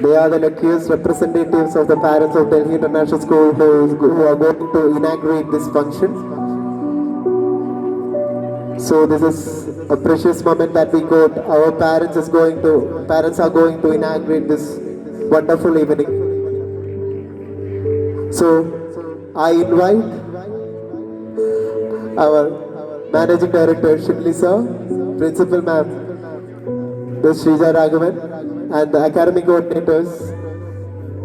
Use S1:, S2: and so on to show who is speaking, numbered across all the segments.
S1: They are the luckiest representatives of the parents of Delhi International School who are going to inaugurate this function. So this is a precious moment that we got. Our parents are going to inaugurate this wonderful evening. So I invite our Managing Director Shibli sir, Principal Ma'am, Ms. Shrija Raghavan, and the academic coordinators,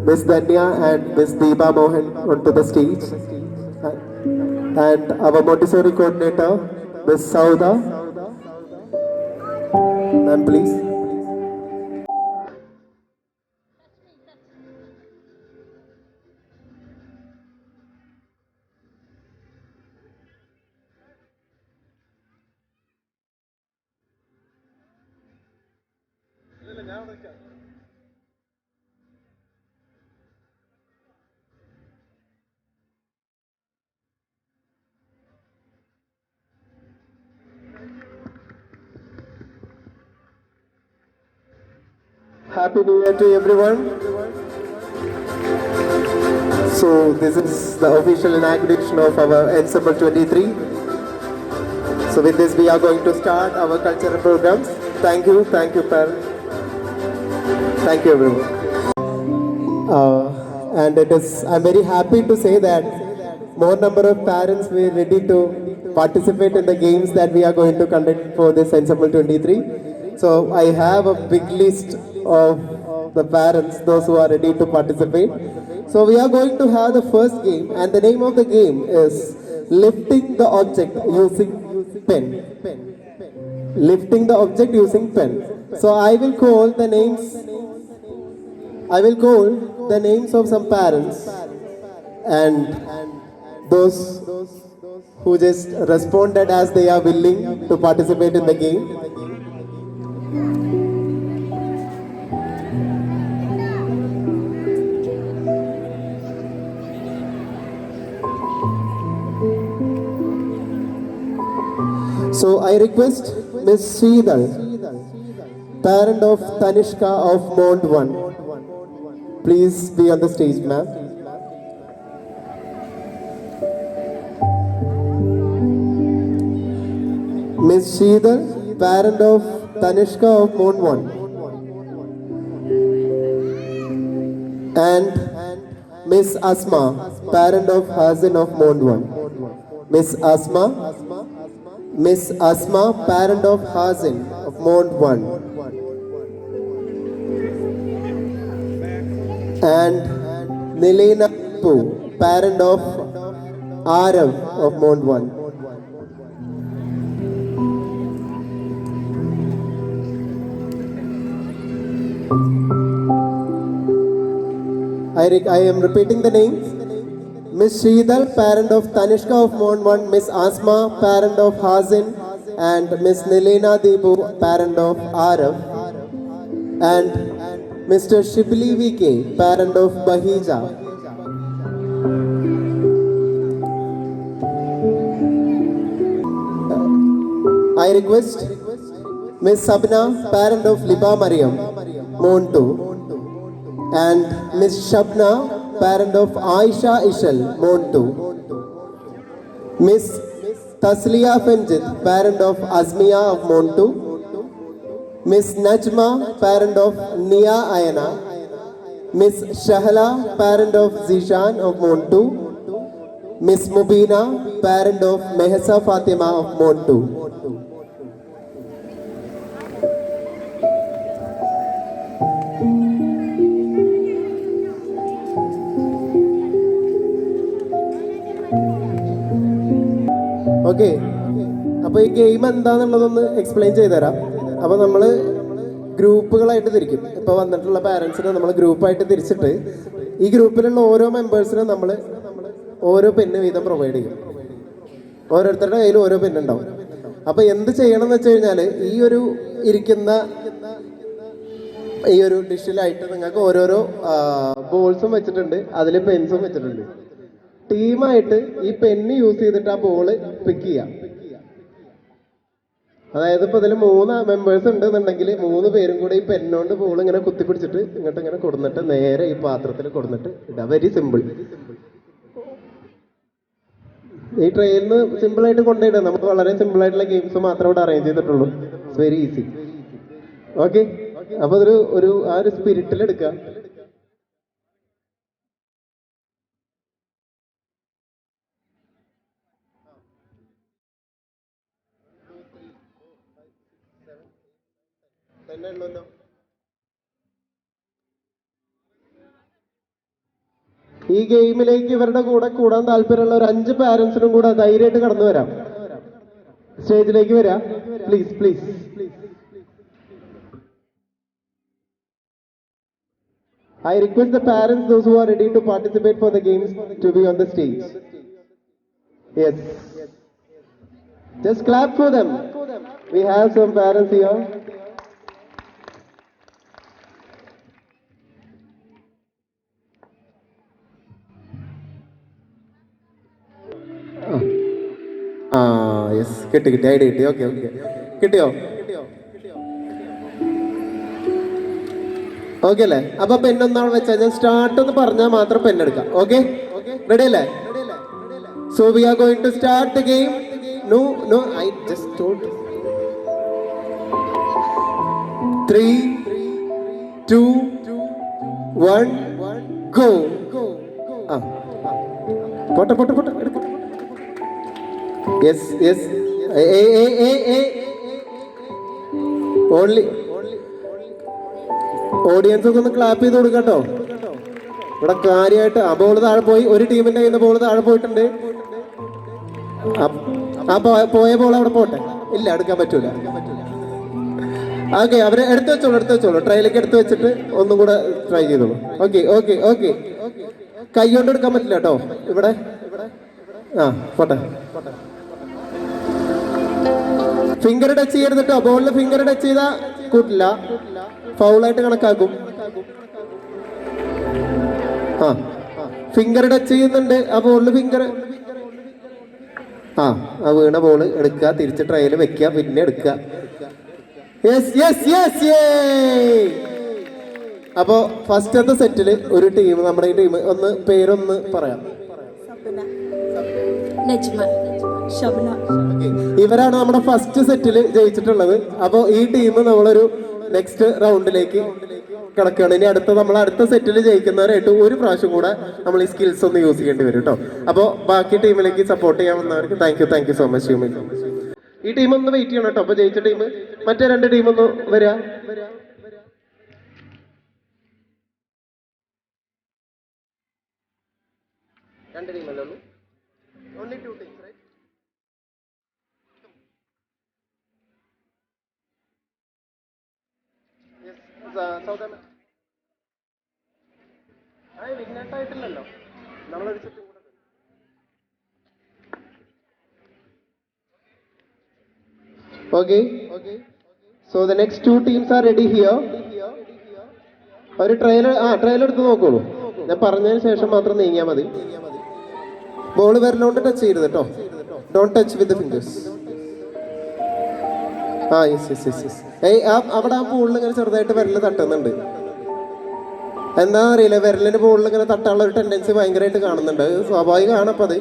S1: Ms. Danya and Ms. Deepa Mohan onto the stage. And our Montessori coordinator, Ms. Sauda. Ma'am, please. Happy New Year to everyone. So this is the official inauguration of our Ensemble 23. So with this we are going to start our cultural programs. Thank you, parents. Thank you everyone. And I'm very happy to say that more number of parents were ready to participate in the games that we are going to conduct for this Ensemble 23. So I have a big list of the parents, those who are ready to participate. So we are going to have the first game, and the name of the game is lifting the object using pen. Lifting the object using pen. So I will call the names of some parents, and those who just responded as they are willing to participate in the game. So I request Ms. Sridhar, parent of Tanishka of Mount 1. Please be on the stage, ma'am. Ms. Sridhar, parent of Tanishka of Mount 1. And Ms. Asma, parent of Hazin of Mount 1. Miss Asma, parent of Hazin of Mount 1. And Nilena Poo, parent of Arav of Mount 1. I am repeating the names. Miss Sridhar, parent of Tanishka of Mount 1, Miss Asma, parent of Hazin, and Miss Nilena Deepu, parent of Arav, and Mr. Shibli VK, parent of Bahija. I request Miss Sabna, parent of Liba Mariam, Mount 2, and Miss Shabna, parent of Aisha Ishal, Mount 2. Miss Tasliya Fenjit, parent of Azmiya of Mount 2. Miss Najma, parent of Nia Ayana. Miss Shahla, parent of Zishan of Mount 2. Miss Mubina, parent of Mehsa Fatima of Mount 2. Okay, അപ്പോൾ ഈ game എന്താണെന്നുള്ളതൊന്ന് explain ചെയ്തുതരാം. അപ്പോൾ നമ്മൾ ഗ്രൂപ്പുകളായിട്ട് തിരിക്കും. ഇപ്പോൾ വന്നിട്ടുള്ള പാരൻസിനെ നമ്മൾ ഗ്രൂപ്പായിട്ട് തിരിച്ചിട്ട് ഈ ഗ്രൂപ്പിലുള്ള ഓരോ മെമ്പേഴ്സിനും നമ്മൾ ഓരോ പെന്ന് വീതം പ്രൊവൈഡ് ചെയ്യും. ഓരോരുത്തരുടെ കയ്യിൽ ഓരോ പെന്നുണ്ടാവും. അപ്പോൾ എന്ത് ചെയ്യണം എന്ന് വെച്ച് കഴിഞ്ഞാൽ ഈ ഒരു ഇരിക്കുന്ന ഈ ഒരു ഡിഷിലായിട്ട് നിങ്ങൾക്ക് ഓരോരോ ബോൾസും വെച്ചിട്ടുണ്ട്, അതിൽ പെൻസും വെച്ചിട്ടുണ്ട്. ടീമായിട്ട് ഈ പെന്ന് യൂസ് ചെയ്തിട്ട് ആ ബോള് പിക്ക് ചെയ്യാം. അതായത് ഇപ്പൊ ഇതിൽ 3 മെമ്പേഴ്സ് ഉണ്ടെന്നുണ്ടെങ്കിൽ 3 പേരും കൂടെ ഈ പെന്നോണ്ട് ബോൾ ഇങ്ങനെ കുത്തിപ്പിടിച്ചിട്ട് ഇങ്ങോട്ട് ഇങ്ങനെ കൊടുന്നിട്ട് നേരെ ഈ പാത്രത്തിൽ കൊടുന്നിട്ട് ഇടാം. Very simple. ഈ ട്രെയിനിന് സിമ്പിൾ ആയിട്ട് കൊണ്ടുപോയിടാം. നമുക്ക് വളരെ സിമ്പിൾ ആയിട്ടുള്ള ഗെയിംസ് മാത്രമേ ഇവിടെ അറേഞ്ച് ചെയ്തിട്ടുള്ളൂ. It's very easy. ഓക്കെ, അപ്പൊ അതൊരു ആ ഒരു സ്പിരിറ്റിൽ എടുക്കുക. ഈ ഗെയിമിലേക്ക് ഇവരുടെ കൂടെ കൂടാൻ താല്പര്യമുള്ള ഒരു 5 പാരന്റ്സിനും കൂടെ ധൈര്യമായിട്ട് കടന്നു വരാം. സ്റ്റേജിലേക്ക് വരാം, please please. I request the parents, those who are ready to participate for the games, to be on the stage. Yes. Just clap for them. We have some parents here. Yes, കിട്ടി idea കിട്ടി. Okay okay, കിട്ടിയോ? Okay അല്ലേ? അപ്പൊ പെണ്ണൊന്നാൾ വെച്ചാൽ ഞാൻ start എന്ന് പറഞ്ഞാൽ മാത്രം പെണ്ണെടുക്കാം. ഓക്കെ, റെഡി അല്ലേ? So we are going to start the game. No, I just told. 3, 2, 1, go. പോട്ടെ. Yes. Only ഓഡിയൻസ് ഒക്കെ ഒന്ന് ക്ലാപ്പ് ചെയ്ത് കൊടുക്കട്ടോ. ഇവിടെ കാര്യമായിട്ട് ആ ബോൾ താഴെ പോയി. ഒരു ടീമിന്റെ കയ്യിൽ നിന്ന് ബോൾ താഴെ പോയിട്ടുണ്ട്. ആ പോയ ബോൾ അവിടെ പോട്ടെ. ഇല്ല, എടുക്കാൻ പറ്റൂല. ഓക്കെ, അവരെ എടുത്തു വെച്ചോളൂ. ട്രയലേക്ക് എടുത്തു വെച്ചിട്ട് ഒന്നും കൂടെ ട്രൈ ചെയ്തോളൂ. ഓക്കെ. കൈ കൊണ്ട് എടുക്കാൻ പറ്റില്ല കേട്ടോ ഇവിടെ. പോട്ടെ. ഫിംഗർ ടച്ച് ചെയ്യരുത് കേട്ടോ. ബോളിൽ ഫിംഗർ ടച്ച് ചെയ്താൽ കൂട്ടില്ല, ഫൗളായിട്ട് കണക്കാക്കും. ഫിംഗർ ടച്ച് ചെയ്യുന്നുണ്ട് ആ ബോളിൽ. ഫിംഗർ ആ വീണ ബോള് എടുക്കുക, തിരിച്ച് ട്രയൽ വെക്കുക, പിന്നെ എടുക്കുക. അപ്പോ ഫസ്റ്റത്തെ സെറ്റില് ഒരു ടീം, നമ്മുടെ ഈ ടീം ഒന്ന് പേരൊന്ന് പറയാം. ഇവരാണ് നമ്മുടെ ഫസ്റ്റ് സെറ്റിൽ ജയിച്ചിട്ടുള്ളത്. അപ്പോൾ ഈ ടീം നമ്മളൊരു നെക്സ്റ്റ് റൗണ്ടിലേക്ക് കിടക്കുകയാണ്. ഇനി അടുത്ത സെറ്റിൽ ജയിക്കുന്നവരായിട്ട് ഒരു പ്രാവശ്യം കൂടെ നമ്മൾ ഈ സ്കിൽസ് ഒന്ന് യൂസ് ചെയ്യേണ്ടി വരും കേട്ടോ. അപ്പോൾ ബാക്കി ടീമിലേക്ക് സപ്പോർട്ട് ചെയ്യാൻ വന്നവർക്ക് താങ്ക് യു സോ മച്ച്. ഈ ടീം ഒന്ന് വെയിറ്റ് ചെയ്യണം കേട്ടോ. അപ്പൊ ജയിച്ച ടീം, മറ്റേ 2 ടീം ഒന്ന് വരിക. രണ്ട് ടീമല്ലേ ഉള്ളൂ? Only 2 teams, right? Yes, Southern. വിഗ്നേട്ടായിട്ടില്ലല്ലോ നമ്മളൊരു സെറ്റും കൂടെ. Okay. So the next 2 teams are ready here. ഒരു ട്രയൽ എടുത്ത് നോക്കോളൂ. ഞാൻ പറഞ്ഞതിന് ശേഷം മാത്രം നീങ്ങിയാൽ മതി. ബോൾ വിരലോണ്ട് ടച്ച് ചെയ്യരുത് കേട്ടോ. Don't touch with fingers. Yes. അവിടെ ആ ബോളിൽ ഇങ്ങനെ ചെറുതായിട്ട് വിരല് തട്ടുന്നുണ്ട്. എന്താണെന്ന് അറിയില്ല, വിരലിന് ബോളിൽ ഇങ്ങനെ തട്ടാനുള്ള ഒരു ടെൻഡൻസി ഭയങ്കരമായിട്ട് കാണുന്നുണ്ട്. സ്വാഭാവികമാണ്. അപ്പം അത്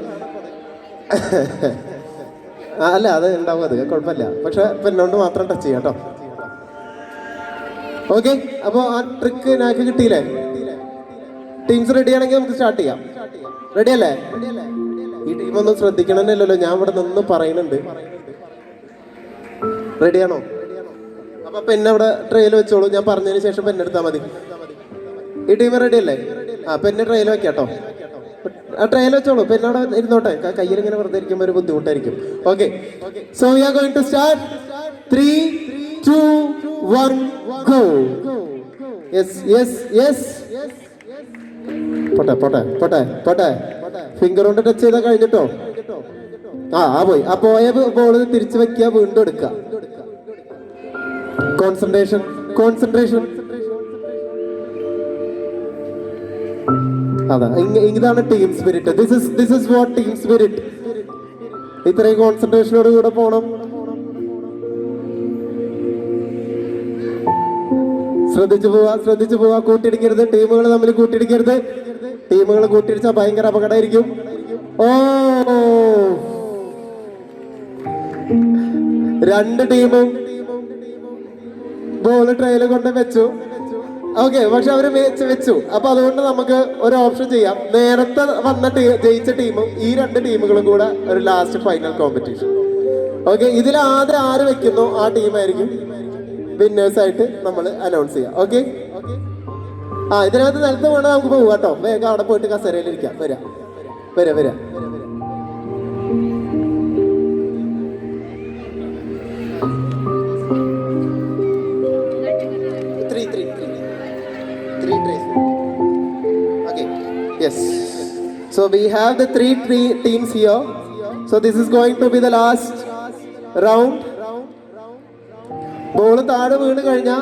S1: അല്ല, അത് ഉണ്ടാവും, അത് കുഴപ്പമില്ല. പക്ഷെ പെണ്ണോണ്ട് മാത്രം ടച്ച് ചെയ്യാം കേട്ടോ. ഓക്കെ, അപ്പോൾ ആ ട്രിക്ക് നാക്ക് കിട്ടിയില്ലേ? ടീംസ് റെഡി ആണെങ്കിൽ നമുക്ക് സ്റ്റാർട്ട് ചെയ്യാം. റെഡി അല്ലേ? ഈ ടീമൊന്നും ശ്രദ്ധിക്കണമെന്നല്ലോ, ഞാൻ ഇവിടെ നിന്ന് പറയുന്നുണ്ട്. റെഡിയാണോ? അപ്പൊ പെണ്ണ് അവിടെ ട്രെയിൽ വെച്ചോളൂ. ഞാൻ പറഞ്ഞതിന് ശേഷം പെണ്ണെടുത്താൽ മതി. ഈ ടീം റെഡി അല്ലേ? പെണ്ണ് ട്രെയിൽ വെക്കാട്ടോ. ട്രെയിൽ വെച്ചോളൂ. പെണ്ണവിടെ ഇരുന്നോട്ടെ. കയ്യിൽ ഇങ്ങനെ വെറുതെ ഇരിക്കുമ്പോൾ ഒരു ബുദ്ധിമുട്ടായിരിക്കും. Okay, so we are going to start. 3, 2, 1, go. Yes. പോട്ടെ. ഫിംഗർ കൊണ്ട് ടച്ച് ചെയ്താൽ കഴിഞ്ഞിട്ടോ. പോയി. ആ പോയ ബോൾ തിരിച്ചു വെക്കുക, വീണ്ടും എടുക്കുക. കോൺസെൻട്രേഷൻ. അതാ, ഇതാണ് team spirit. This is what team spirit. ഇത്രയും കോൺസെൻട്രേഷനോട് കൂടെ പോണം. ശ്രദ്ധിച്ചു പോവാ. കൂട്ടിയിടിക്കരുത്, ടീമുകൾ തമ്മിൽ കൂട്ടിയിടിക്കരുത്. ടീമുകൾ കൂട്ടിയിടിച്ചാൽ ഭയങ്കര അപകടമായിരിക്കും. ഓ, രണ്ട് ടീമും ബോൾ ട്രെയിൽ കൊണ്ട് വെച്ചു. ഓക്കെ, പക്ഷെ അവര് വെച്ചു. അപ്പൊ അതുകൊണ്ട് നമുക്ക് ഒരു ഓപ്ഷൻ ചെയ്യാം. നേരത്തെ വന്ന ജയിച്ച ടീമും ഈ രണ്ട് ടീമുകളും കൂടെ ഒരു ലാസ്റ്റ് ഫൈനൽ കോമ്പറ്റീഷൻ. ഓക്കെ, ഇതിൽ ആദ്യം ആര് വെക്കുന്നു ആ ടീമായിരിക്കും വിന്നേഴ്സ് ആയിട്ട് നമ്മൾ അനൗൺസ് ചെയ്യാം. ഓക്കെ, ഇതിനകത്ത് നിലത്ത് വേണം നമുക്ക് പോവാം കേട്ടോ. വേഗം അവിടെ പോയിട്ട് കസേരയിലിരിക്കാം. വരാ. 3 trays. Okay, yes. So we have the three teams here. So this is going to be the last round. Ball താഴെ വീണ് കഴിഞ്ഞാൽ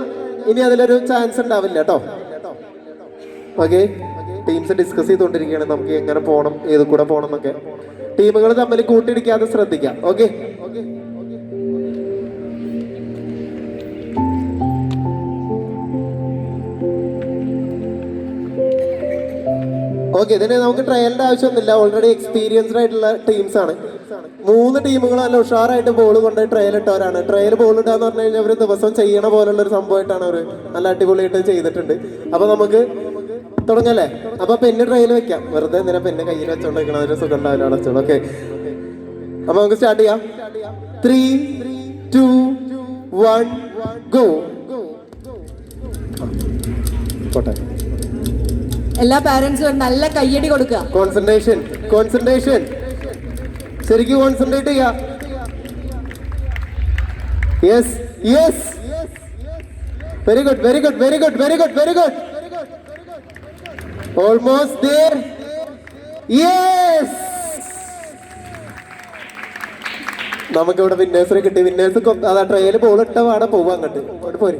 S1: ഇനി അതിലൊരു ചാൻസ് ഉണ്ടാവില്ല കേട്ടോ. ഓക്കെ, ടീംസ് ഡിസ്കസ് ചെയ്തുകൊണ്ടിരിക്കുകയാണ് നമുക്ക് എങ്ങനെ പോകണം, ഏത് കൂടെ പോകണം എന്നൊക്കെ. ടീമുകൾ തമ്മിൽ കൂട്ടിയിടിക്കാതെ ശ്രദ്ധിക്കാം. ഓക്കെ, ഇതിന് നമുക്ക് ട്രയലിന്റെ ആവശ്യമൊന്നുമില്ല. ഓൾറെഡി എക്സ്പീരിയൻസ്ഡ് ആയിട്ടുള്ള ടീംസ് ആണ്. 3 ടീമുകൾ നല്ല ഉഷാറായിട്ട് ബോൾ കൊണ്ട് ട്രയൽ ഇട്ടവരാണ്. ട്രയൽ ബോൾ ഇട്ടാന്ന് പറഞ്ഞു കഴിഞ്ഞാൽ അവർ ദിവസം ചെയ്യണ പോലുള്ള ഒരു സംഭവമായിട്ടാണ് അവർ നല്ല അടിപൊളിയായിട്ട് ചെയ്തിട്ടുണ്ട്. അപ്പൊ നമുക്ക് തുടങ്ങല്ലേ? അപ്പൊ പെണ്ണ് ട്രയൽ വെക്കാം. വെറുതെ എന്തിനാ പെണ്ണ് കയ്യിൽ വെച്ചോണ്ടിരിക്കണം, അതിന് സുഖം ഉണ്ടാവില്ല അടച്ചോളൂ. ഓക്കെ, അപ്പൊ നമുക്ക് സ്റ്റാർട്ട് ചെയ്യാം. 3, 2, 1 ഗോ. പോട്ടെ.
S2: എല്ലാ പാരന്റ്സും നല്ല കയ്യടി കൊടുക്കുക.
S1: കോൺസെൻട്രേഷൻ ശരിക്കും കോൺസെൻട്രേറ്റ് ചെയ്യുക. Yes, very good. Almost there. Yes, നമുക്കിവിടെ വിന്നേഴ്സിനെ കിട്ടി. വിന്നേഴ്സ് അതാ ട്രയൽ ബോൾ ഇട്ട പാടെ പോവാ അങ്ങോട്ട് പോര്.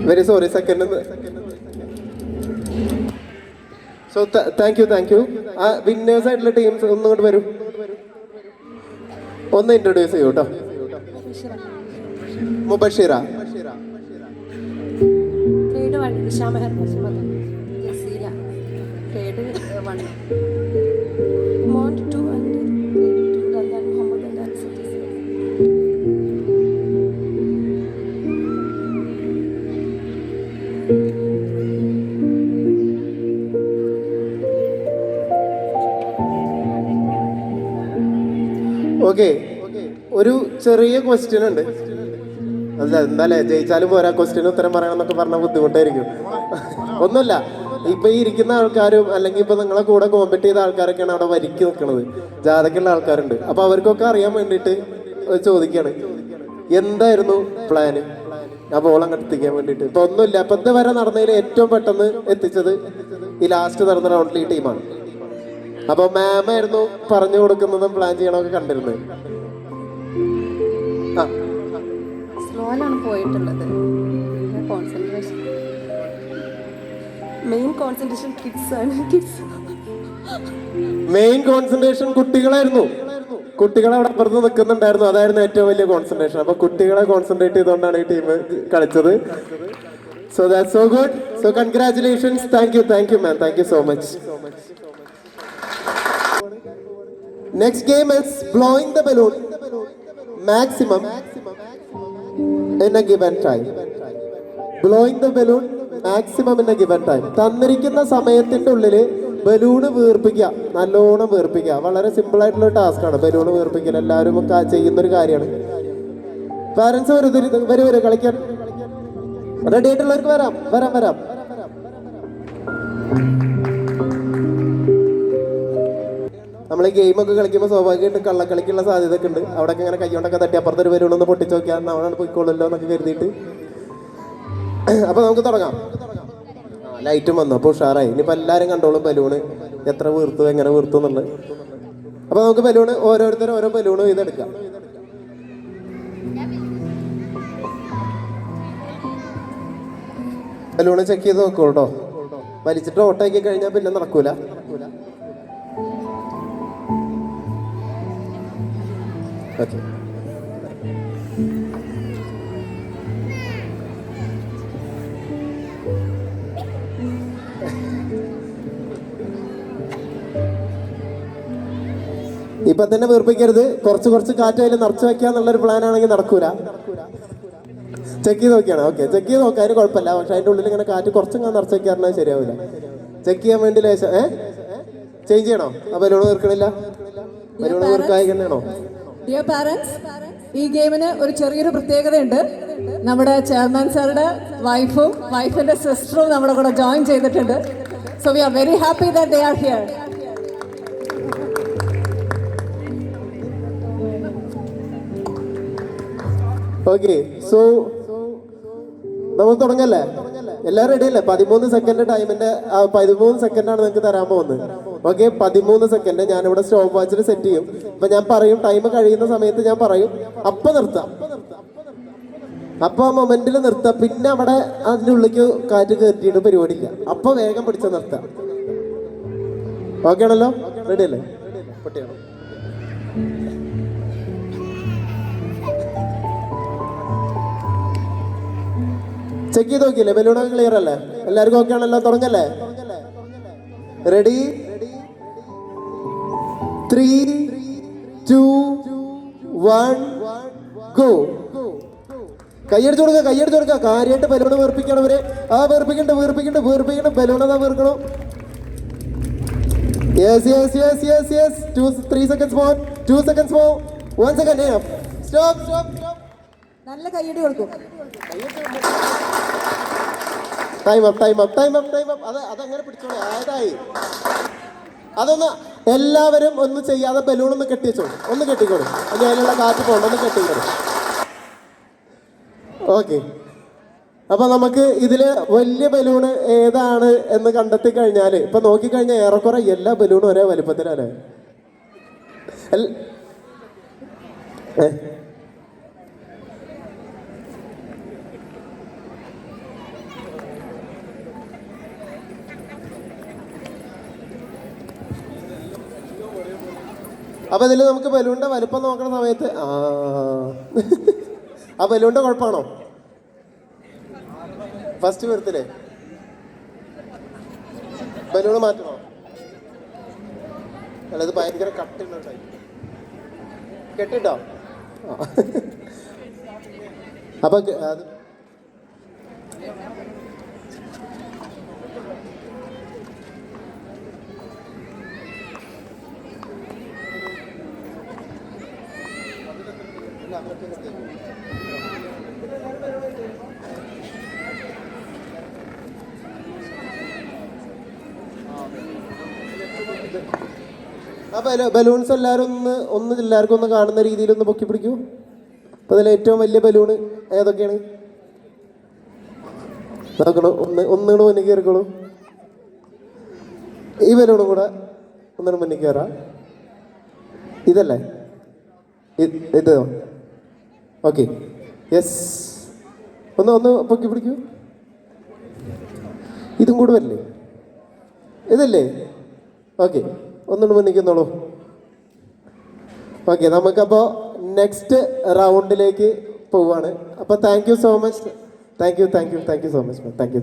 S1: Very sorry, second. So thank you. ആ വിന്നേഴ്സ് ആയിട്ടുള്ള ടീംസ് ഒന്നും ഇങ്ങോട്ട് വരൂ. ഒന്ന് ഇൻട്രൊഡ്യൂസ് ചെയ്യൂ കേട്ടോ. മുബഷിറ, ഓക്കെ. ഒരു ചെറിയ ക്വസ്റ്റ്യൻ ഉണ്ട്. അല്ല എന്താല്ലേ, ജയിച്ചാലും പോരാ, ക്വസ്റ്റ്യന് ഉത്തരം പറയണം എന്നൊക്കെ പറഞ്ഞാൽ ബുദ്ധിമുട്ടായിരിക്കും. ഒന്നുമില്ല, ഇപ്പൊ ഈ ഇരിക്കുന്ന ആൾക്കാരും അല്ലെങ്കിൽ ഇപ്പൊ നിങ്ങളെ കൂടെ കോമ്പറ്റ് ചെയ്ത ആൾക്കാരൊക്കെയാണ് അവിടെ വരിക്ക് നിൽക്കുന്നത്. ജാഥക്കുള്ള ആൾക്കാരുണ്ട്. അപ്പൊ അവർക്കൊക്കെ അറിയാൻ വേണ്ടിയിട്ട് ചോദിക്കാണ്, എന്തായിരുന്നു പ്ലാന് ആ ബോൾ അങ്ങോട്ട് എത്തിക്കാൻ വേണ്ടിയിട്ട്? ഇപ്പൊ ഒന്നുമില്ല. ഇപ്പൊ ഇതുവരെ നടന്നതിൽ ഏറ്റവും പെട്ടെന്ന് എത്തിച്ചത് ഈ ലാസ്റ്റ് നടന്ന റൗണ്ടിൽ ഈ ടീമാണ്. അപ്പൊ മാമായിരുന്നു പറഞ്ഞു കൊടുക്കുന്നതും പ്ലാൻ ചെയ്യണമൊക്കെ കണ്ടിരുന്നത്.
S2: സ്ലോയിലാണ് പോയിട്ടുള്ളത്. മെയിൻ
S1: കോൺസെൻട്രേഷൻ കുട്ടികളായിരുന്നു. കുട്ടികളെ അവിടെ അപ്പുറത്ത് നിൽക്കുന്നുണ്ടായിരുന്നു. അതായിരുന്നു ഏറ്റവും വലിയ കോൺസെൻട്രേഷൻ. അപ്പൊ കുട്ടികളെ കോൺസെൻട്രേറ്റ് ചെയ്തുകൊണ്ടാണ് ഈ ടീം കളിച്ചത്. So that's so good. So congratulations. Thank you ma'am. Thank you so much. Next game is blowing the balloon maximum in a given time. Blowing the balloon maximum in a given time. തന്നിരിക്കുന്ന സമയത്തിന്റെ ഉള്ളിൽ balloon വീർപ്പിക്കുക, നല്ലോണം വീർപ്പിക്കുക. വളരെ simple ആയിട്ടുള്ള ടാസ്ക്കാണ് balloon വീർപ്പിക്കൽ. എല്ലാവരും ചെയ്യുന്നൊരു കാര്യമാണ്. Parents വരും കളിക്കാൻ റെഡി ആയിട്ടുള്ളവർക്ക് വരാം. നമ്മൾ ഈ ഗെയിമൊക്കെ കളിക്കുമ്പോൾ സ്വാഭാവികമായിട്ടും കള്ളക്കളിക്കുള്ള സാധ്യത ഒക്കെ ഉണ്ട്. അവിടെയൊക്കെ ഇങ്ങനെ കൈകൊണ്ടൊക്കെ തട്ടി അപ്പുറത്തൊരു വരുള്ളൊന്ന് പൊട്ടിച്ച് നോക്കിയാൽ നമ്മളാണ് പോയിക്കോളല്ലോ എന്നൊക്കെ കരുതിയിട്ട്. അപ്പൊ നമുക്ക് തുടങ്ങാം. ലൈറ്റും വന്നു, അപ്പൊ ഉഷാറായി. ഇനിയിപ്പോൾ എല്ലാവരും കണ്ടോളും ബലൂണ് എത്ര വീർത്തു, എങ്ങനെ വീർത്തു എന്നുള്ളത്. അപ്പൊ നമുക്ക് ബലൂണ് ഓരോരുത്തരും ഓരോ ബലൂണ് ഇതെടുക്കാം. ബലൂണ് ചെക്ക് ചെയ്ത് നോക്കൂ കേട്ടോ. വലിച്ചിട്ട് ഓട്ടാക്കി കഴിഞ്ഞാൽ പിന്നെ നടക്കൂല. ഓക്കെ, ഇപ്പൊ തന്നെ വീർപ്പിക്കരുത്. കുറച്ച് കുറച്ച് കാറ്റ് അതിൽ നിറച്ചു വെക്കാന്നുള്ളൊരു പ്ലാൻ ആണെങ്കിൽ നടക്കൂല. ചെക്ക് ചെയ്ത് നോക്കിയാണ്. ഓക്കെ, ചെക്ക് ചെയ്ത് നോക്കാൻ കുഴപ്പമില്ല. പക്ഷെ അതിന്റെ ഉള്ളിൽ ഇങ്ങനെ കാറ്റ് കുറച്ചിങ്ങനെ നിറച്ചു വെക്കാറുണ്ട്, ശരിയാവില്ല. ചെക്ക് ചെയ്യാൻ വേണ്ടി ലേശം ചേഞ്ച് ചെയ്യണോ? ആ ബലൂൺ വീർക്കണില്ല, ബലൂൺ വീർക്കായി തന്നെയാണോ?
S2: ഡിയർ പാരന്റ്സ്, ഈ ഗെയിമിന് ഒരു ചെറിയൊരു പ്രത്യേകതയുണ്ട്. നമ്മുടെ ചെയർമാൻ സാറുടെ വൈഫിന്റെ സിസ്റ്ററും നമ്മുടെ കൂടെ ജോയിൻ ചെയ്തിട്ടുണ്ട്. So we are very happy that they are here.
S1: Okay, so നമ്മൾ തുടങ്ങല്ലേ? എല്ലാവരും റെഡി അല്ലേ? 13 സെക്കൻഡ് ടൈമിന്റെ 13 സെക്കൻഡാണ് നിങ്ങൾക്ക് തരാൻ പോകുന്നത്. ഓക്കെ, 13 സെക്കൻഡ് ഞാനിവിടെ സ്റ്റോപ്പ് വാച്ചിൽ സെറ്റ് ചെയ്യും. അപ്പൊ ഞാൻ പറയും, ടൈം കഴിയുന്ന സമയത്ത് ഞാൻ പറയും, അപ്പൊ നിർത്താം. അപ്പൊ ആ മൊമെന്റിൽ നിർത്താം. പിന്നെ അവിടെ അതിൻ്റെ ഉള്ളിലേക്ക് കാറ്റ് കയറ്റിയിട്ട് പരിപാടിയില്ല. അപ്പൊ വേഗം പിടിച്ച നിർത്താം. ഓക്കെ ആണല്ലോ? റെഡി അല്ലേ? പൊട്ടിയാണോ? ചെക്ക് ചെയ്ത് നോക്കിയില്ലേ? ബലൂണൊക്കെ ക്ലിയർ അല്ലേ? എല്ലാവർക്കും ഓക്കെ ആണല്ലോ? തുടങ്ങല്ലേ? റെഡി? 3, 2, 1 ഗോ. കൈയടിച്ചു കൊടുക്കുക. കാര്യമായിട്ട് ബലൂണ് വീർപ്പിക്കണവര്. വീർപ്പിക്കണ്ട ബലൂൺ അതാ വീർക്കണം. Yes. 3 seconds more. 2 seconds more. 1 second. Stop.
S2: നല്ല കൈയടി കൊടുക്കും.
S1: Time up. അതങ്ങനെ പിടിച്ചോളൂ. ആയതായി. അതൊന്ന് എല്ലാവരും ഒന്ന് ചെയ്യാതെ ബലൂൺ ഒന്ന് കെട്ടിച്ചോളൂ. ഒന്ന് കെട്ടിക്കോളൂ. അതിലുള്ള കാറ്റ് പോകണ്ട, ഒന്ന് കെട്ടിക്കോളൂ. ഓക്കെ, അപ്പൊ നമുക്ക് ഇതില് വലിയ ബലൂണ് ഏതാണ് എന്ന് കണ്ടെത്തി കഴിഞ്ഞാല് ഇപ്പൊ നോക്കിക്കഴിഞ്ഞാൽ ഏറെക്കുറെ എല്ലാ ബലൂണും ഒരേ വലുപ്പത്തിലല്ലേ? അപ്പൊ ഇതിൽ നമുക്ക് ബലൂണിന്റെ വലുപ്പം നോക്കുന്ന സമയത്ത് ആ ബലൂണിന്റെ കുഴപ്പമാണോ? ഫസ്റ്റ് വരത്തില്ലേ? ബലൂണ് മാറ്റണോ? അല്ല, ഇത് ഭയങ്കര കട്ടുള്ള ടൈപ്പ്. കെട്ടിട്ടോ? അപ്പൊ അത് ബലൂൺസ് എല്ലാവരും എല്ലാവർക്കും ഒന്ന് കാണുന്ന രീതിയിൽ ഒന്ന് പൊക്കി പിടിക്കൂ. അപ്പൊ അതിൽ ഏറ്റവും വലിയ ബലൂണ് ഏതൊക്കെയാണ് നോക്കണോ? ഒന്നുകൂടെ മുന്നിൽ കയറിക്കോളൂ. ഈ ബലൂണും കൂടെ ഒന്നിനും മുന്നിൽ കയറാം. ഇതല്ലേ ഇത്? Okay, yes. ഒന്ന് പൊക്കി പിടിക്കൂ. ഇതും കൂടെ വരില്ലേ? ഇതല്ലേ? ഓക്കെ, ഒന്നുകൂടെ മുന്നിക്കുന്നോളൂ. ഓക്കെ, നമുക്കപ്പോൾ നെക്സ്റ്റ് റൗണ്ടിലേക്ക് പോവാണ്. അപ്പോൾ thank you so much. Thank you so much. Thank U.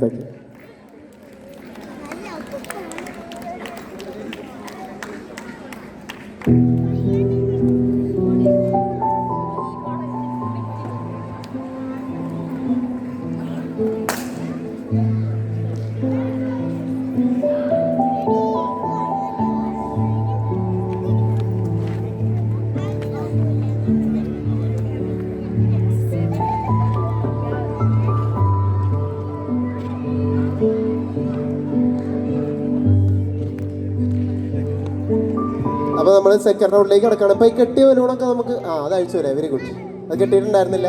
S1: അപ്പോൾ നമ്മൾ സെക്കൻഡ് റൗണ്ടിലേക്ക് കിടക്കുകയാണ്. അപ്പോൾ ഈ കെട്ടിയ ബലൂണൊക്കെ നമുക്ക് അത് അഴിച്ചു വരാം. Very good. അത് കെട്ടിയിട്ടുണ്ടായിരുന്നില്ല.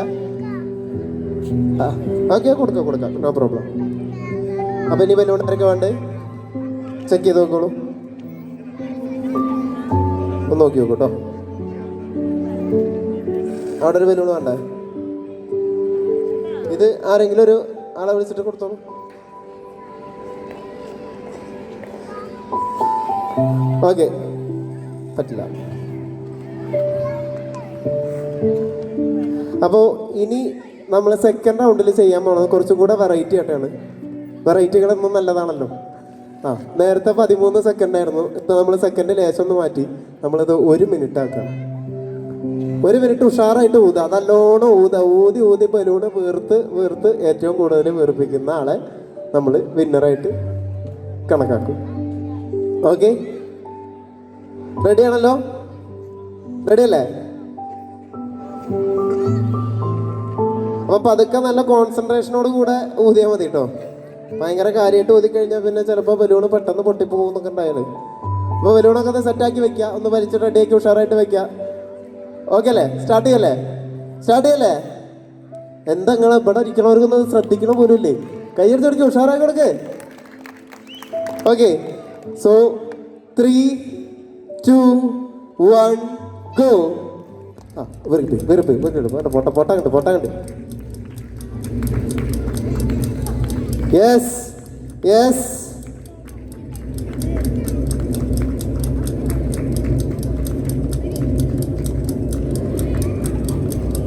S1: ഓക്കെ, കൊടുക്കാം, നോ പ്രോബ്ലം. അപ്പോൾ ഇനി ബലൂൺ ആരൊക്കെ വേണ്ടേ? ചെക്ക് ചെയ്ത് നോക്കോളൂ. ഒന്ന് നോക്കി നോക്കൂ കേട്ടോ. അവിടെ ഒരു ബലൂൺ വേണ്ടേ? ഇത് ആരെങ്കിലും ഒരു ആളെ വിളിച്ചിട്ട് കൊടുത്തോളൂ. ഓക്കെ, പറ്റില്ല. അപ്പോൾ ഇനി നമ്മൾ സെക്കൻഡ് റൗണ്ടിൽ ചെയ്യാൻ പോണത് കുറച്ചും കൂടെ വെറൈറ്റി ആയിട്ടാണ്. വെറൈറ്റികളൊന്നും നല്ലതാണല്ലോ. ആ നേരത്തെ 13 സെക്കൻഡ് ആയിരുന്നു. ഇപ്പൊ നമ്മൾ സെക്കൻഡ് ലേശം ഒന്ന് മാറ്റി നമ്മളത് 1 മിനിറ്റ് ആക്കണം. 1 മിനിറ്റ് ഉഷാറായിട്ട് ഊത, നല്ലോണം ഊത, ഊതി ഊതി ബലൂണ് വീർത്ത് ഏറ്റവും കൂടുതൽ വീർപ്പിക്കുന്ന ആളെ നമ്മൾ വിന്നറായിട്ട് കണക്കാക്കും. ഓക്കെ, റെഡിയാണല്ലോ? റെഡിയല്ലേ? അപ്പൊ പതുക്കെ നല്ല കോൺസെൻട്രേഷനോട് കൂടെ ഊതിയാൽ മതി കേട്ടോ. ഭയങ്കര കാര്യമായിട്ട് ഊതിക്കഴിഞ്ഞാൽ പിന്നെ ചിലപ്പോൾ ബലൂണ് പെട്ടെന്ന് പൊട്ടിപ്പോകും എന്നൊക്കെ ഉണ്ടായാലും. അപ്പോൾ ബലൂണൊക്കെ ഒന്ന് സെറ്റാക്കി വെക്കുക, ഒന്ന് വലിച്ച് റെഡിയാക്കി ഉഷാറായിട്ട് വെക്കുക. ഓക്കെ അല്ലേ? സ്റ്റാർട്ട് ചെയ്യല്ലേ? എന്താ നിങ്ങൾ ഇവിടെ ഇരിക്കണവർക്കൊന്ന് ശ്രദ്ധിക്കണ പോലും ഇല്ലേ? കൈയെടുത്ത് കൊടുക്കുക, ഉഷാറാക്കി കൊടുക്കേ. Okay, so 3, 2, 1 go. ആ വെറുപ്പ് പൊട്ട കണ്ട്. യെസ്.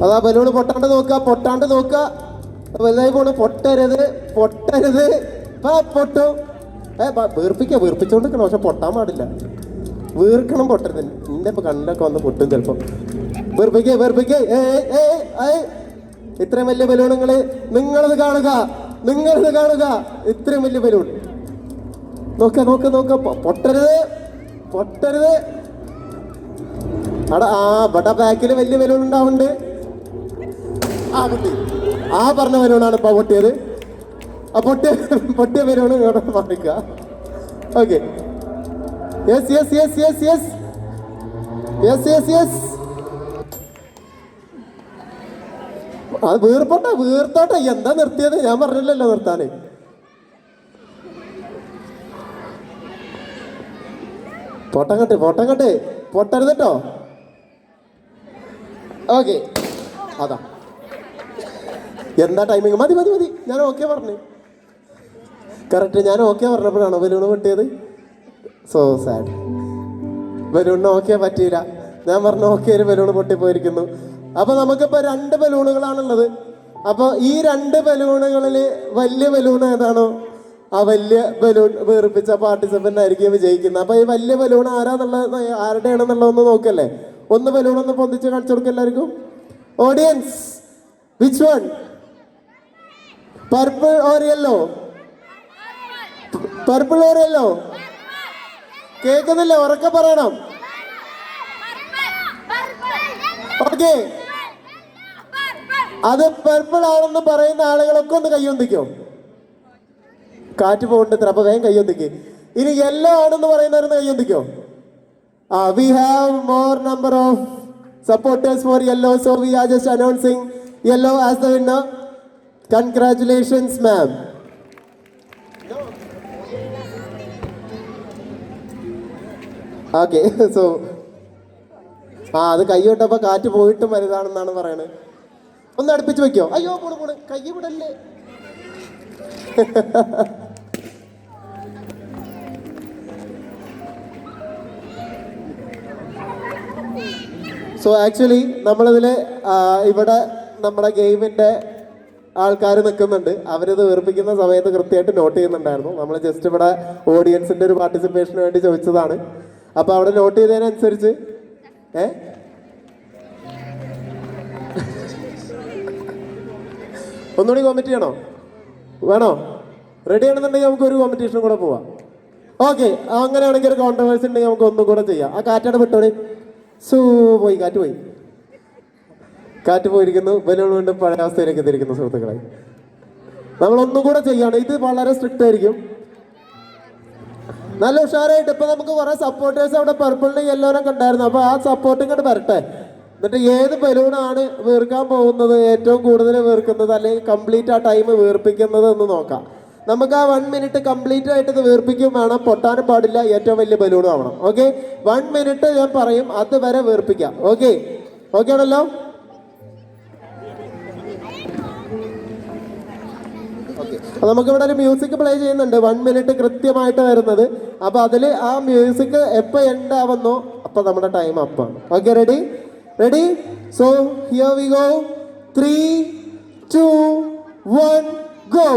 S1: അതാ ബലൂണ് പൊട്ടാണ്ട് നോക്കുക. വലുതായി പോണ്. പൊട്ടരുത്. പൊട്ടും. വീർപ്പിച്ചോണ്ടിരിക്കണം, പക്ഷെ പൊട്ടാൻ പാടില്ല. വീർക്കണം, പൊട്ടരുത്. നിന്റെ ഇപ്പൊ കണ്ണിലൊക്കെ വന്ന് പൊട്ടും ചിലപ്പോ. വീർപ്പിക്കേ. ഇത്രയും വലിയ ബലൂണുകള് നിങ്ങളത് കാണുക. ഇത്രയും വലിയ ബലൂൺ നോക്ക. പൊട്ടരുത്. അവിടെ ഇവിടെ ബാക്കിൽ വലിയ ബലൂൺ ഉണ്ടാവുന്നുണ്ട്. ആ പറഞ്ഞ ബലൂണാണ് ഇപ്പൊ പൊട്ടിയത്. ആ പൊട്ടിയ ബലൂൺ ഇങ്ങോട്ട് മാറിക്ക. Okay, yes. അത് വീർത്തോട്ടെ. എന്താ നിർത്തിയത്? ഞാൻ പറഞ്ഞില്ലല്ലോ നിർത്താന്. പൊട്ടങ്ങട്ട് പൊട്ടരുത് കേട്ടോ. ഓക്കെ, അതാ എന്താ ടൈമിങ്? മതി. ഞാൻ ഓക്കെ പറഞ്ഞു. കറക്റ്റ്, ഞാൻ ഓക്കെ പറഞ്ഞപ്പോഴാണോ ബലൂണ് പൊട്ടിയത്? So sad. ബലൂണിന് ഓക്കെ പറ്റിയില്ല. ഞാൻ പറഞ്ഞു ഓക്കെ, ഒരു ബലൂണ് പൊട്ടിപ്പോയിരിക്കുന്നു. അപ്പൊ നമുക്കിപ്പോ 2 ബലൂണുകളാണുള്ളത്. അപ്പൊ ഈ 2 ബലൂണുകളിൽ വലിയ ബലൂൺ ഏതാണോ ആ വലിയ ബലൂൺ വീർപ്പിച്ച പാർട്ടിസിപ്പന്റ് ആയിരിക്കും വിജയിക്കുന്നത്. അപ്പൊ ഈ വലിയ ബലൂൺ ആരുടെയാണെന്നുള്ളതൊന്ന് നോക്കല്ലേ? ഒന്ന് ബലൂൺ ഒന്ന് പൊന്തിച്ച് കാണിച്ചു കൊടുക്കുക എല്ലാവർക്കും. Audience, which one? Purple or yellow? കേൾക്കുന്നില്ല, ഉറക്കെ പറയണം. ഓക്കെ, അത് പർപ്പിൾ ആണെന്ന് പറയുന്ന ആളുകളൊക്കെ ഒന്ന് കയ്യൊന്തിക്കോ. കാറ്റ് പോകണ്ടത്ര, അപ്പൊ വേഗം കയ്യൊന്തിക്ക്. ഇനി യെല്ലോ ആണെന്ന് പറയുന്നവരൊന്ന് കയ്യൊന്തിക്കോ. We have more number of supporters for yellow, so we are just announcing yellow as the winner. Congratulations, ma'am. Okay, so അത് കൈയ്യോട്ടപ്പോ കാറ്റ് പോയിട്ടും വലുതാണെന്നാണ് പറയണത്. ഒന്ന് അടുപ്പിച്ച് വെക്കോ. അയ്യോ പോണ് കൈ വിടല്ലേ. സോ ആക്ച്വലി നമ്മളിതിൽ ഇവിടെ നമ്മുടെ ഗെയിമിൻ്റെ ആൾക്കാർ നിൽക്കുന്നുണ്ട്. അവരിത് വീർപ്പിക്കുന്ന സമയത്ത് കൃത്യമായിട്ട് നോട്ട് ചെയ്യുന്നുണ്ടായിരുന്നു. നമ്മൾ ജസ്റ്റ് ഇവിടെ ഓഡിയൻസിൻ്റെ ഒരു പാർട്ടിസിപ്പേഷന് വേണ്ടി ചോദിച്ചതാണ്. അപ്പോൾ അവിടെ നോട്ട് ചെയ്തതിനനുസരിച്ച് ഒന്നുകൂടി കോമ്പറ്റ് ചെയ്യണോ? വേണോ? റെഡി ആണെന്നുണ്ടെങ്കിൽ നമുക്ക് ഒരു കോമ്പറ്റീഷനും കൂടെ പോവാം. ഓക്കെ, അങ്ങനെയാണെങ്കിൽ ഒരു കോൺട്രവേഴ്സി ഉണ്ടെങ്കിൽ നമുക്ക് ഒന്നും കൂടെ ചെയ്യാം. ആ കാറ്റാണ് വിട്ടോളി. പോയി, കാറ്റ് പോയിരിക്കുന്നു. ബലൂൺ കൊണ്ട് പഴയ അവസ്ഥയിലേക്ക് എത്തിയിരിക്കുന്നു. സുഹൃത്തുക്കളെ, നമ്മളൊന്നും കൂടെ ചെയ്യാണ്. ഇത് വളരെ സ്ട്രിക്റ്റ് ആയിരിക്കും. നല്ല ഉഷാറായിട്ട് ഇപ്പൊ നമുക്ക് കുറെ സപ്പോർട്ടേഴ്സ് അവിടെ പർപ്പിളിനും യെല്ലോനൊക്കെ ഉണ്ടായിരുന്നു. അപ്പൊ ആ സപ്പോർട്ട് ഇങ്ങോട്ട് വരട്ടെ. എന്നിട്ട് ഏത് ബലൂണാണ് വീർക്കാൻ പോകുന്നത്, ഏറ്റവും കൂടുതൽ വീർക്കുന്നത്, അല്ലെങ്കിൽ കംപ്ലീറ്റ് ആ ടൈം വീർപ്പിക്കുന്നത് എന്ന് നോക്കാം. നമുക്ക് ആ 1 മിനിറ്റ് കംപ്ലീറ്റ് ആയിട്ട് ഇത് വീർപ്പിക്കും വേണം. പൊട്ടാനും പാടില്ല. ഏറ്റവും വലിയ ബലൂണും ആവണം. ഓക്കെ, 1 മിനിറ്റ് ഞാൻ പറയും, അതുവരെ വീർപ്പിക്കാം. ഓക്കെ ആണല്ലോ? അപ്പൊ നമുക്കിവിടെ ഒരു മ്യൂസിക് പ്ലേ ചെയ്യുന്നുണ്ട്. 1 മിനിറ്റ് കൃത്യമായിട്ട് വരുന്നത്. അപ്പൊ അതില് ആ മ്യൂസിക് എപ്പോ എൻഡ് ആവുന്നോ അപ്പൊ നമ്മുടെ ടൈം അപ്പാണ്. Okay, ready? So here we go. 3, 2, 1 go.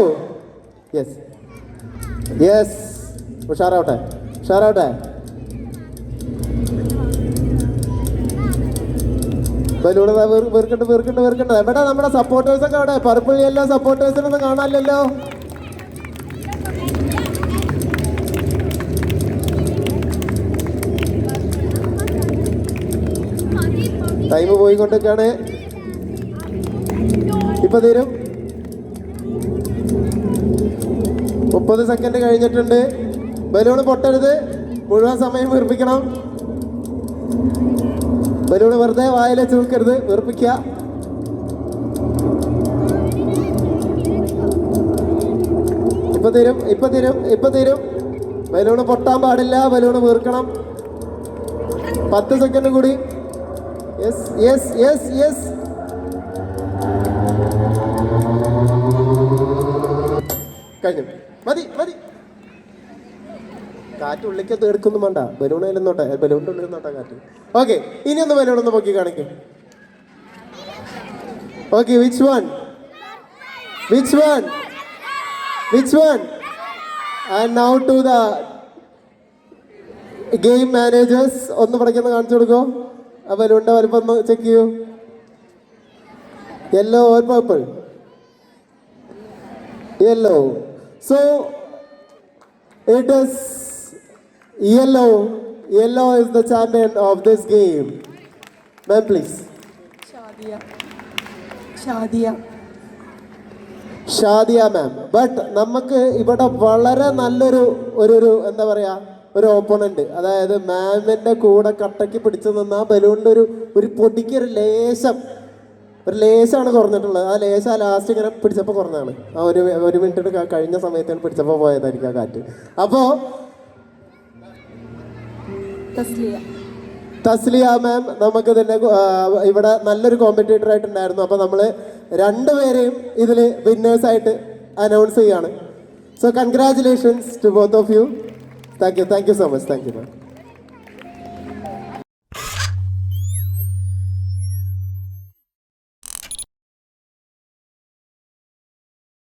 S1: Yes. ഉഷാറാവട്ടെ ഉഷാറാവട്ടെ. ബലൂണ് വീർക്കണ്ട്. എവിടെ നമ്മുടെ സപ്പോർട്ടേഴ്സ് ഒക്കെ അവിടെ? പർപ്പിൾ യെല്ലോ സപ്പോർട്ടേഴ്സിനൊന്നും കാണാനില്ലല്ലോ. ടൈം പോയിക്കൊണ്ടിരിക്കാണ്. ഇപ്പൊ തീരും. 30 സെക്കൻഡ് കഴിഞ്ഞിട്ടുണ്ട്. ബലൂണ് പൊട്ടരുത്. മുഴുവൻ സമയം വീർപ്പിക്കണം. ബലൂണ് വെറുതെ വായിലെ ചൂക്കരുത്, വീർപ്പിക്കുക. ഇപ്പൊ തീരും. ബലൂണ് പൊട്ടാൻ പാടില്ല, ബലൂണ് വീർക്കണം. 10 സെക്കൻഡ് കൂടി. യെസ്. കഴിഞ്ഞു. മതി. കാറ്റ് ഉള്ളിക്കത്ത് എടുക്കൊന്നും വേണ്ട. ബലൂണിന്റെ ഉള്ളിൽ നിന്നോട്ടെ കാറ്റ്. ഓക്കെ, ഇനി ഒന്ന് ബലൂണൊന്ന് പൊക്കി കാണിക്കും. Okay, which one? And now to the game managers. ഒന്ന് പടയ്ക്കുന്ന കാണിച്ചു കൊടുക്കോ. ആ ബലൂണിന്റെ വലുപ്പം ഒന്ന് ചെക്ക് ചെയ്യൂ. Yellow or purple? Yellow. So it is yellow is the champion of this game. Ma'am, please. Shadiya ma'am. But നമുക്ക് ഇവിടെ വളരെ നല്ലൊരു എന്താ പറയാ, ഒരു ഓപ്പണന്റ്. അതായത് മാമിന്റെ കൂടെ കട്ടയ്ക്ക് പിടിച്ചു നിന്ന ആ ബലൂണിന്റെ ഒരു പൊടിക്ക് ഒരു ലേശാണ് കുറഞ്ഞിട്ടുള്ളത്. ആ ലേശ ലാസ്റ്റ് ഇങ്ങനെ പിടിച്ചപ്പോൾ കുറഞ്ഞാണ്. ആ ഒരു മിനിറ്റ് കഴിഞ്ഞ സമയത്താണ് പിടിച്ചപ്പോൾ പോയതായിരിക്കും ആ കാറ്റ്. അപ്പോൾ തസ്ലിയ മാം നമുക്ക് തന്നെ ഇവിടെ നല്ലൊരു കോമ്പറ്റേറ്റർ ആയിട്ടുണ്ടായിരുന്നു. അപ്പോൾ നമ്മൾ രണ്ടുപേരെയും ഇതിൽ വിന്നേഴ്സായിട്ട് അനൗൺസ് ചെയ്യാണ്. So congratulations to both of you. Thank you so much. Thank you ma'am.